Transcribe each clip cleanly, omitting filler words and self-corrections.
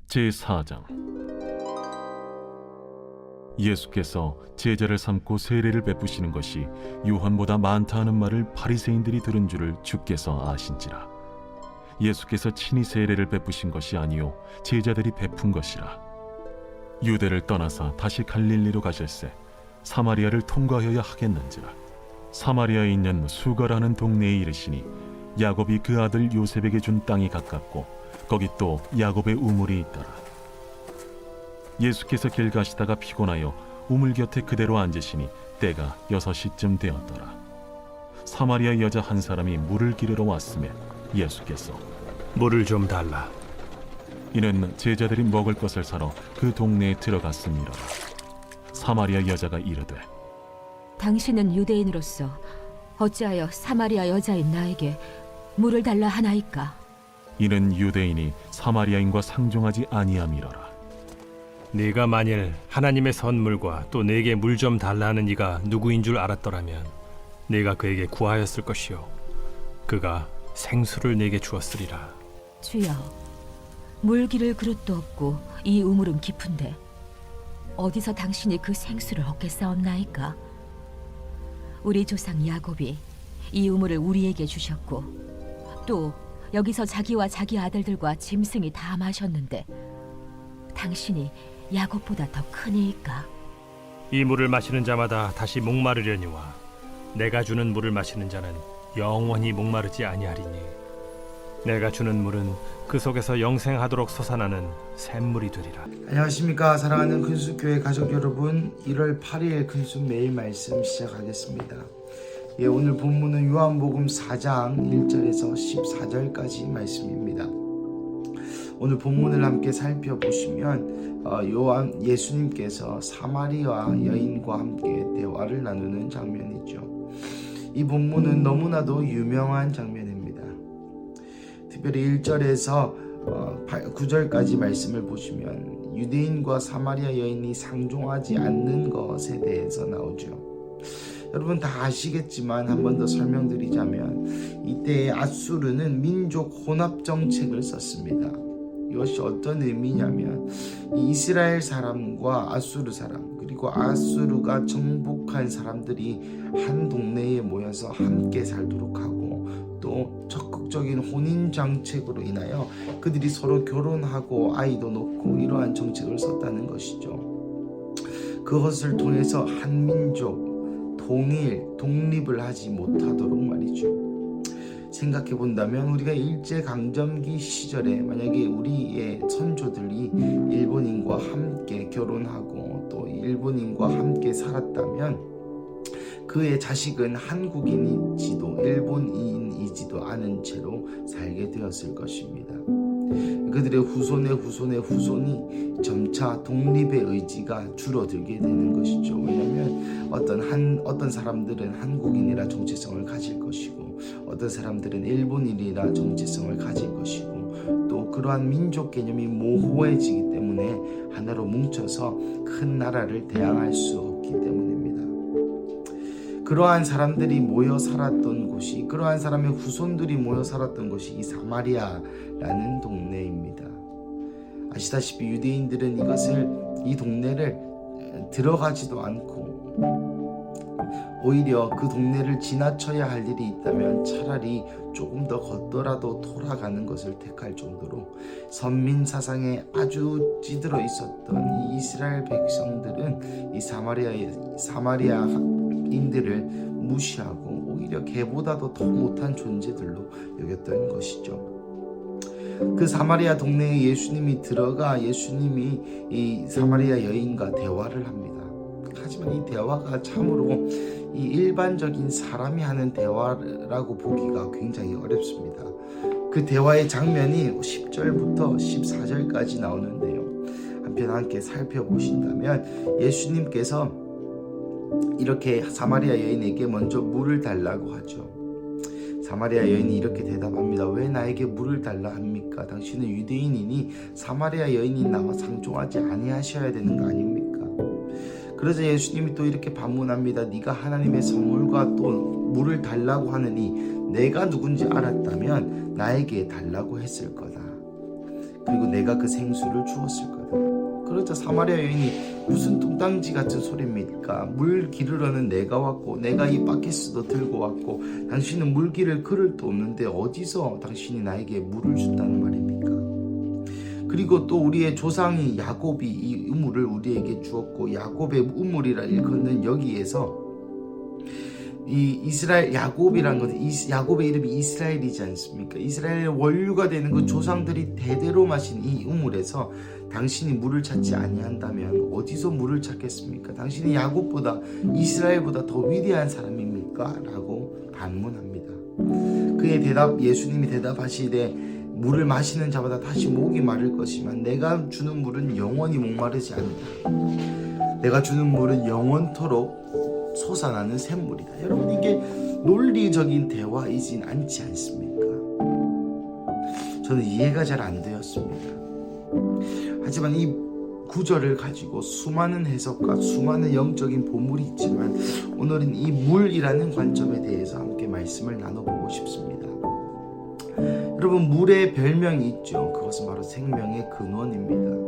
제4장. 예수께서 제자를 삼고 세례를 베푸시는 것이 요한보다 많다 하는 말을 바리새인들이 들은 줄을 주께서 아신지라. 예수께서 친히 세례를 베푸신 것이 아니요 제자들이 베푼 것이라. 유대를 떠나사 다시 갈릴리로 가실새 사마리아를 통과하여야 하겠는지라. 사마리아에 있는 수가라는 동네에 이르시니 야곱이 그 아들 요셉에게 준 땅이 가깝고 거기 또 야곱의 우물이 있더라. 예수께서 길 가시다가 피곤하여 우물 곁에 그대로 앉으시니 때가 6시쯤 되었더라. 사마리아 여자 한 사람이 물을 기르러 왔음에 예수께서 물을 좀 달라. 이는 제자들이 먹을 것을 사러 그 동네에 들어갔음이로라. 사마리아 여자가 이르되 당신은 유대인으로서 어찌하여 사마리아 여자인 나에게 물을 달라 하나이까? 이는 유대인이 사마리아인과 상종하지 아니함이로라. 네가 만일 하나님의 선물과 또 내게 물 좀 달라는 이가 누구인 줄 알았더라면 네가 그에게 구하였을 것이요 그가 생수를 내게 주었으리라. 주여, 물 기를 그릇도 없고 이 우물은 깊은데 어디서 당신이 그 생수를 얻겠사옵나이까? 우리 조상 야곱이 이 우물을 우리에게 주셨고 또 여기서 자기와 자기 아들들과 짐승이 다 마셨는데 당신이 야곱보다 더 크니이까? 이 물을 마시는 자마다 다시 목마르려니와 내가 주는 물을 마시는 자는 영원히 목마르지 아니하리니 내가 주는 물은 그 속에서 영생하도록 솟아나는 샘물이 되리라. 안녕하십니까, 사랑하는 큰숲교회 가족 여러분. 1월 8일 큰숲 매일 말씀 시작하겠습니다. 오늘 본문은 요한복음 4장 1절에서 14절까지 말씀입니다. 오늘 본문을 함께 살펴보시면 예수님께서 사마리아 여인과 함께 대화를 나누는 장면이죠. 이 본문은 너무나도 유명한 장면입니다. 특별히 1절에서 9절까지 말씀을 보시면 유대인과 사마리아 여인이 상종하지 않는 것에 대해서 나오죠. 여러분 다 아시겠지만 한 번 더 설명드리자면 이때 아수르는 민족 혼합 정책을 썼습니다. 이것이 어떤 의미냐면 이스라엘 사람과 아수르 사람 그리고 아수르가 정복한 사람들이 한 동네에 모여서 함께 살도록 하고 또 적극적인 혼인 정책으로 인하여 그들이 서로 결혼하고 아이도 놓고 이러한 정책을 썼다는 것이죠. 그것을 통해서 한 민족 독립을 하지 못하도록 말이죠. 생각해 본다면 우리가 일제강점기 시절에 만약에 우리의 선조들이 일본인과 함께 결혼하고 또 일본인과 함께 살았다면 그의 자식은 한국인이지도 일본인이지도 않은 채로 살게 되었을 것입니다. 그들의 후손의 후손이 점차 독립의 의지가 줄어들게 되는 것이죠. 왜냐하면 어떤 사람들은 한국인이라 정체성을 가질 것이고 어떤 사람들은 일본인이라 정체성을 가질 것이고 또 그러한 민족 개념이 모호해지기 때문에 하나로 뭉쳐서 큰 나라를 대항할 수 없기 때문입니다. 그러한 사람들이 모여 살았던 곳이 그러한 사람의 후손들이 모여 살았던 곳이 이 사마리아라는 동네입니다. 아시다시피 유대인들은 이 동네를 들어가지도 않고 오히려 그 동네를 지나쳐야 할 일이 있다면 차라리 조금 더 걷더라도 돌아가는 것을 택할 정도로 선민 사상에 아주 찌들어 있었던 이 이스라엘 백성들은 이 사마리아인들을 무시하고 오히려 개보다도 더 못한 존재들로 여겼던 것이죠. 그 사마리아 동네에 예수님이 들어가 예수님이 이 사마리아 여인과 대화를 합니다. 하지만 이 대화가 참으로 이 일반적인 사람이 하는 대화라고 보기가 굉장히 어렵습니다. 그 대화의 장면이 10절부터 14절까지 나오는데요. 한편 함께 살펴보신다면 예수님께서 이렇게 사마리아 여인에게 먼저 물을 달라고 하죠. 사마리아 여인이 이렇게 대답합니다. 왜 나에게 물을 달라 합니까? 당신은 유대인이니 사마리아 여인이 나와 상종하지 아니하셔야 되는 거 아닙니까? 그러자 예수님이 또 이렇게 반문합니다. 네가 하나님의 선물과 또 물을 달라고 하느니 내가 누군지 알았다면 나에게 달라고 했을 거다. 그리고 내가 그 생수를 주었을 거다. 그러자 사마리아 여인이 무슨 뚱딴지 같은 소리입니까? 물 기르러는 내가 왔고 내가 이 바켓스도 들고 왔고 당신은 물 기를 그릇도 없는데 어디서 당신이 나에게 물을 준다는 말입니까? 그리고 또 우리의 조상이 야곱이 이 우물을 우리에게 주었고 야곱의 우물이라 일컫는 여기에서 이 이스라엘 야곱이라는 것은 야곱의 이름이 이스라엘이지 않습니까? 이스라엘의 원류가 되는 그 조상들이 대대로 마신 이 우물에서 당신이 물을 찾지 아니한다면 어디서 물을 찾겠습니까? 당신이 야곱보다 이스라엘보다 더 위대한 사람입니까? 라고 반문합니다. 그의 대답 예수님이 대답하시되 물을 마시는 자마다 다시 목이 마를 것이지만 내가 주는 물은 영원히 목마르지 않다. 내가 주는 물은 영원토록 솟아나는 샘물이다. 여러분 이게 논리적인 대화이진 않지 않습니까? 저는 이해가 잘 안 되었습니다. 하지만 이 구절을 가지고 수많은 해석과 수많은 영적인 보물이 있지만 오늘은 이 물이라는 관점에 대해서 함께 말씀을 나눠보고 싶습니다. 여러분 물의 별명이 있죠. 그것은 바로 생명의 근원입니다.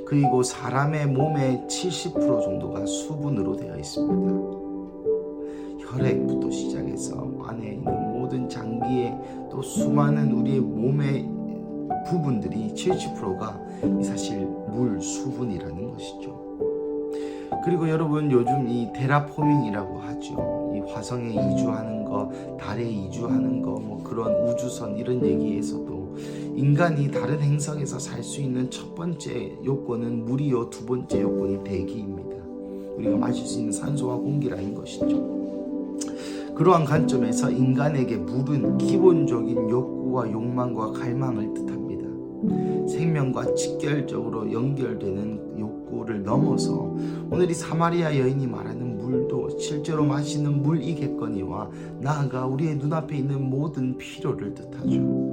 그리고 사람의 몸의 70% 정도가 수분으로 되어 있습니다. 혈액부터 시작해서 안에 있는 모든 장기에 또 수많은 우리의 몸의 부분들이 70%가 사실 물, 수분이라는 것이죠. 그리고 여러분 요즘 이 테라포밍이라고 하죠. 이 화성에 이주하는 거, 달에 이주하는 거, 뭐 그런 우주선 이런 얘기에서도 인간이 다른 행성에서 살 수 있는 첫 번째 요건은 물이요, 두 번째 요건이 대기입니다. 우리가 마실 수 있는 산소와 공기라는 것이죠. 그러한 관점에서 인간에게 물은 기본적인 욕구와 욕망과 갈망을 뜻합니다. 생명과 직결적으로 연결되는 욕구를 넘어서 오늘 이 사마리아 여인이 말하는 물도 실제로 마시는 물이겠거니와 나아가 우리의 눈앞에 있는 모든 필요를 뜻하죠.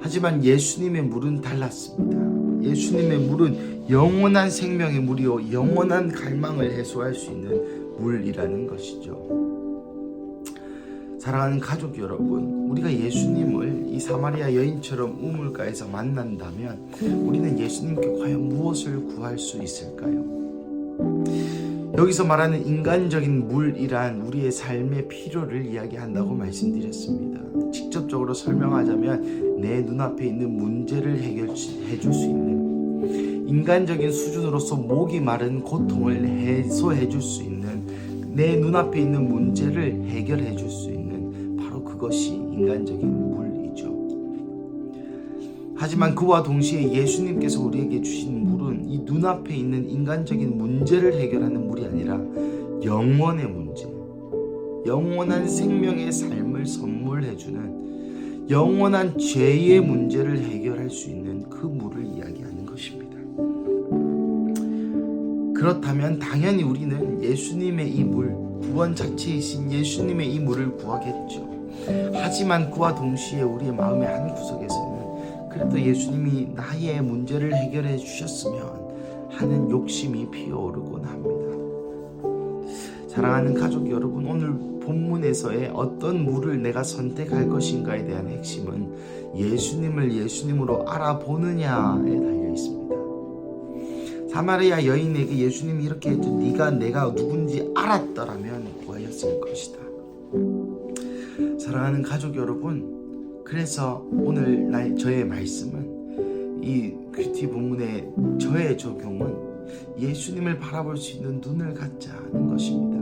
하지만 예수님의 물은 달랐습니다. 예수님의 물은 영원한 생명의 물이요 영원한 갈망을 해소할 수 있는 물이라는 것이죠. 사랑하는 가족 여러분, 우리가 예수님을 이 사마리아 여인처럼 우물가에서 만난다면 우리는 예수님께 과연 무엇을 구할 수 있을까요? 여기서 말하는 인간적인 물이란 우리의 삶의 필요를 이야기한다고 말씀드렸습니다. 직접적으로 설명하자면 내 눈앞에 있는 문제를 해결해 줄 수 있는, 인간적인 수준으로서 목이 마른 고통을 해소해 줄 수 있는, 내 눈앞에 있는 문제를 해결해 줄 수 있는 바로 그것이 인간적인 물이죠. 하지만 그와 동시에 예수님께서 우리에게 주신 물은 이 눈앞에 있는 인간적인 문제를 해결하는 물이 아니라 영원의 문제, 영원한 생명의 삶을 선물해주는 영원한 죄의 문제를 해결할 수 있는 그 물을 이야기하는 것입니다. 그렇다면 당연히 우리는 예수님의 이 물, 구원 자체이신 예수님의 이 물을 구하겠죠. 하지만 그와 동시에 우리의 마음의 한 구석에서는 그래도 예수님이 나의 문제를 해결해 주셨으면 하는 욕심이 피어오르곤 합니다. 사랑하는 가족 여러분, 오늘 본문에서의 어떤 물을 내가 선택할 것인가에 대한 핵심은 예수님을 예수님으로 알아보느냐에 달려 있습니다. 사마리아 여인에게 예수님이 이렇게 했죠. 네가 내가 누군지 알았더라면 구하였을 것이다. 사랑하는 가족 여러분, 그래서 오늘 저의 말씀은 이 큐티 본문의 저의 적용은 예수님을 바라볼 수 있는 눈을 갖자는 것입니다.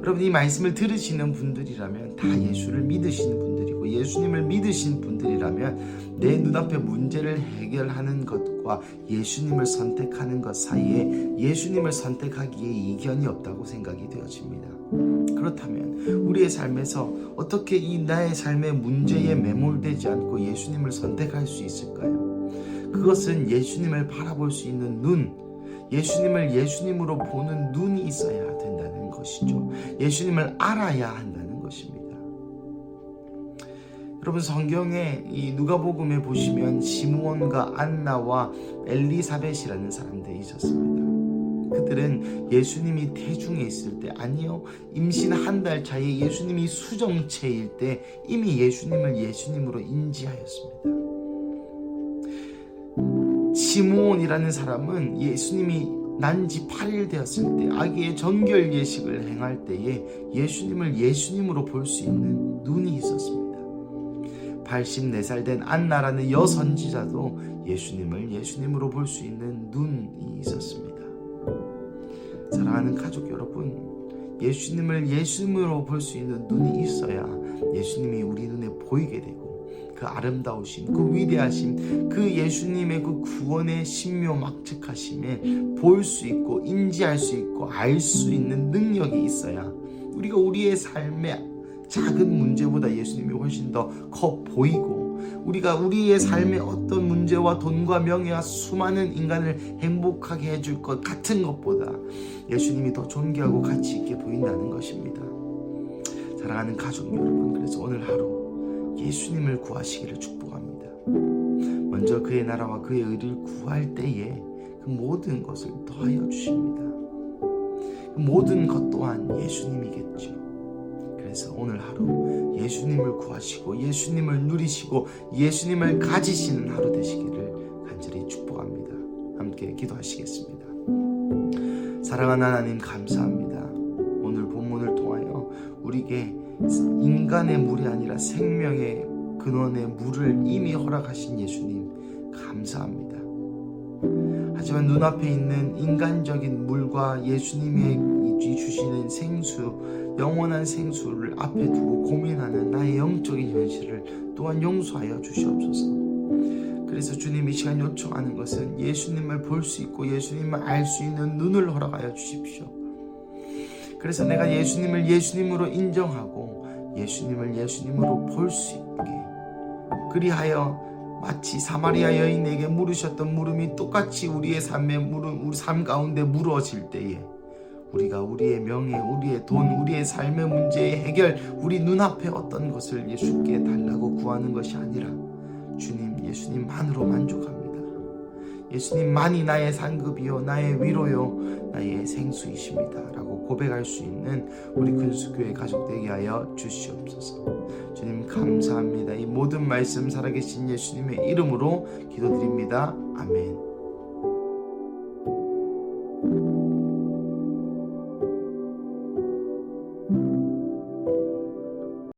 여러분 이 말씀을 들으시는 분들이라면 다 예수를 믿으시는 분들이고 예수님을 믿으신 분들이라면 내 눈앞의 문제를 해결하는 것과 예수님을 선택하는 것 사이에 예수님을 선택하기에 이견이 없다고 생각이 되어집니다. 그렇다면 우리의 삶에서 어떻게 이 나의 삶의 문제에 매몰되지 않고 예수님을 선택할 수 있을까요? 그것은 예수님을 바라볼 수 있는 눈, 예수님을 예수님으로 보는 눈이 있어야 된다는 것이죠. 예수님을 알아야 한다는 것입니다. 여러분 성경에 이 누가복음에 보시면 시므온과 안나와 엘리사벳이라는 사람들이 있었습니다. 그들은 예수님이 태중에 있을 때, 아니요 임신 한 달 차에 예수님이 수정체일 때 이미 예수님을 예수님으로 인지하였습니다. 시므온이라는 사람은 예수님이 난 지 8일 되었을 때 아기의 정결 예식을 행할 때에 예수님을 예수님으로 볼 수 있는 눈이 있었습니다. 84살 된 안나라는 여선지자도 예수님을 예수님으로 볼 수 있는 눈이 있었습니다. 사랑하는 가족 여러분, 예수님을 예수님으로 볼 수 있는 눈이 있어야 예수님이 우리 눈에 보이게 되고 그 아름다우심, 그 위대하심, 그 예수님의 그 구원의 신묘막측하심에 볼 수 있고 인지할 수 있고 알 수 있는 능력이 있어야 우리가 우리의 삶의 작은 문제보다 예수님이 훨씬 더 커 보이고 우리가 우리의 삶의 어떤 문제와 돈과 명예와 수많은 인간을 행복하게 해줄 것 같은 것보다 예수님이 더 존귀하고 가치 있게 보인다는 것입니다. 사랑하는 가족 여러분, 그래서 오늘 하루 예수님을 구하시기를 축복합니다. 먼저 그의 나라와 그의 의를 구할 때에 그 모든 것을 더하여 주십니다. 그 모든 것 또한 예수님이겠죠. 그래서 오늘 하루 예수님을 구하시고 예수님을 누리시고 예수님을 가지시는 하루 되시기를 간절히 축복합니다. 함께 기도하시겠습니다. 사랑하는 하나님, 감사합니다. 오늘 본문을 통하여 우리에게 인간의 물이 아니라 생명의 근원의 물을 이미 허락하신 예수님, 감사합니다. 하지만 눈앞에 있는 인간적인 물과 예수님의 주시는 생수, 영원한 생수를 앞에 두고 고민하는 나의 영적인 현실을 또한 용서하여 주시옵소서. 그래서 주님, 이 시간 요청하는 것은 예수님을 볼 수 있고 예수님을 알 수 있는 눈을 허락하여 주십시오. 그래서 내가 예수님을 예수님으로 인정하고 예수님을 예수님으로 볼 수 있게, 그리하여 마치 사마리아 여인에게 물으셨던 물음이 똑같이 우리의 우리 삶 가운데 물어질 때에 우리가 우리의 명예, 우리의 돈, 우리의 삶의 문제의 해결, 우리 눈앞에 어떤 것을 예수께 달라고 구하는 것이 아니라 주님, 예수님만으로 만족합니다. 예수님만이 나의 상급이요, 나의 위로요, 나의 생수이십니다 라고 고백할 수 있는 우리 근수교회 가족 되게 하여 주시옵소서. 주님, 감사합니다. 이 모든 말씀 살아계신 예수님의 이름으로 기도드립니다. 아멘.